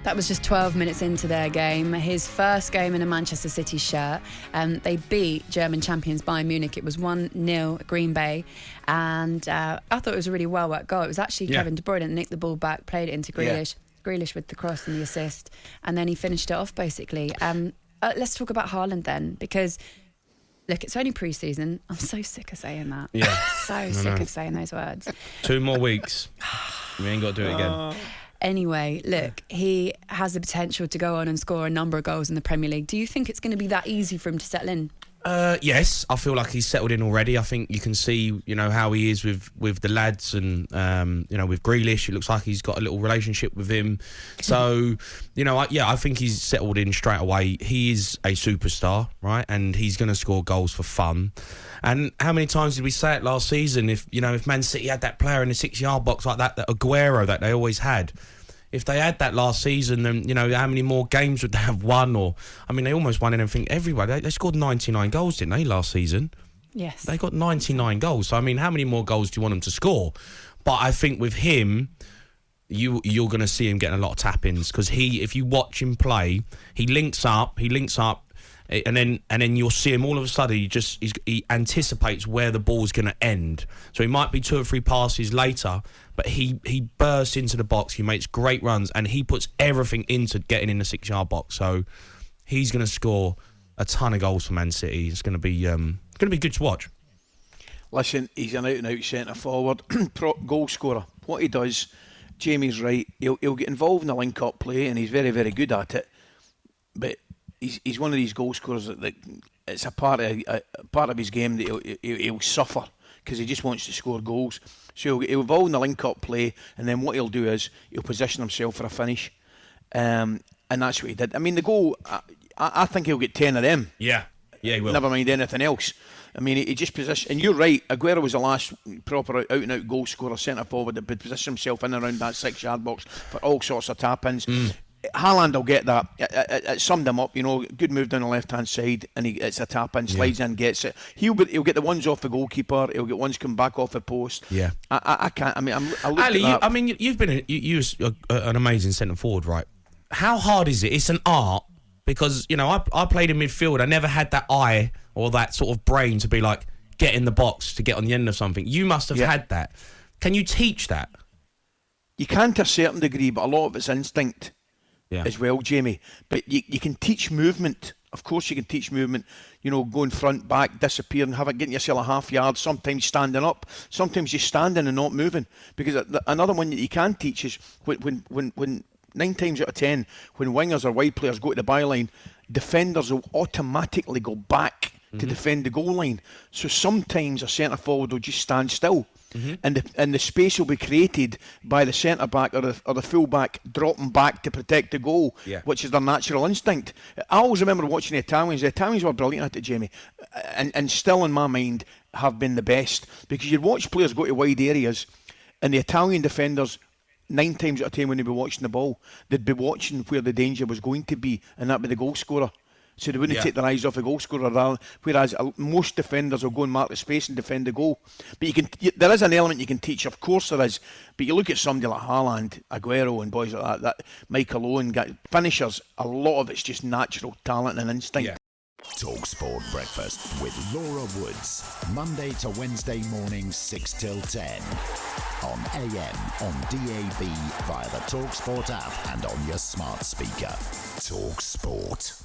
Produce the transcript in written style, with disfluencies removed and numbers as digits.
That was just 12 minutes into their game. His first game in a Manchester City shirt. They beat German champions Bayern Munich. It was 1-0 at Green Bay. And I thought it was a really well-worked goal. It was actually Kevin De Bruyne that nicked the ball back, played it into Grealish. Grealish with the cross and the assist. And then he finished it off, basically. Let's talk about Haaland then, because... Look, it's only pre-season. I'm so sick of saying that. Yeah. Sick of saying those words. 2 more weeks. We ain't got to do it again. Anyway, look, he has the potential to go on and score a number of goals in the Premier League. Do you think it's going to be that easy for him to settle in? Yes, I feel like he's settled in already. I think you can see, how he is with the lads and, with Grealish. It looks like he's got a little relationship with him. So, I think he's settled in straight away. He is a superstar, right? And he's going to score goals for fun. And how many times did we say it last season? If Man City had that player in the 6-yard box like that Aguero that they always had, if they had that last season, then, how many more games would they have won? Or, they almost won anything everywhere. They scored 99 goals, didn't they, last season? Yes. They got 99 goals. So, how many more goals do you want them to score? But I think with him, you're going to see him getting a lot of tap-ins, because if you watch him play, he links up, and then you'll see him all of a sudden. He anticipates where the ball's going to end. So he might be 2 or 3 passes later, but he bursts into the box. He makes great runs, and he puts everything into getting in the 6-yard box. So he's going to score a ton of goals for Man City. It's going to be good to watch. Listen, he's an out-and-out centre forward, goal scorer. What he does, Jamie's right. He'll get involved in the link-up play, and he's very, very good at it. But he's one of these goal scorers that it's a part of his game that he'll suffer, because he just wants to score goals. So he'll involve in the link-up play, and then what he'll do is he'll position himself for a finish, and that's what he did. The goal, I think he'll get 10 of them. Yeah, he will. Never mind anything else. He just positioned, and you're right, Aguero was the last proper out-and-out goal scorer, centre forward, that positioned himself in and around that 6-yard box for all sorts of tap-ins. Haaland will get that. It summed him up, good move down the left-hand side, and it's a tap-in, slides in, gets it. He'll get the ones off the goalkeeper. He'll get ones come back off the post. Yeah, I can't. Ali, you've been you're an amazing centre forward, right? How hard is it? It's an art, because I played in midfield. I never had that eye or that sort of brain to be like, get in the box to get on the end of something. You must have had that. Can you teach that? You can to a certain degree, but a lot of it's instinct. As well, Jamie. But you can teach movement. Of course you can teach movement. Going front, back, disappearing, getting yourself a half yard, sometimes standing up, sometimes you're standing and not moving. Because another one that you can teach is when 9 times out of 10, when wingers or wide players go to the byline, defenders will automatically go back to defend the goal line. So sometimes a centre forward will just stand still. And the space will be created by the centre back or the full back dropping back to protect the goal, which is their natural instinct. I always remember watching the Italians. The Italians were brilliant at it, Jamie, and still in my mind have been the best, because you'd watch players go to wide areas, and the Italian defenders, 9 times out of 10 when they'd be watching the ball, they'd be watching where the danger was going to be, and that'd be the goal scorer. So they wouldn't take their eyes off the goal scorer, whereas most defenders will go and mark the space and defend the goal. But there is an element you can teach, of course there is. But you look at somebody like Haaland, Aguero and boys like that Michael Owen, finishers, a lot of it's just natural talent and instinct. Yeah. talkSPORT Breakfast with Laura Woods, Monday to Wednesday mornings 6 till 10. On AM, on DAB, via the talkSPORT app and on your smart speaker. talkSPORT.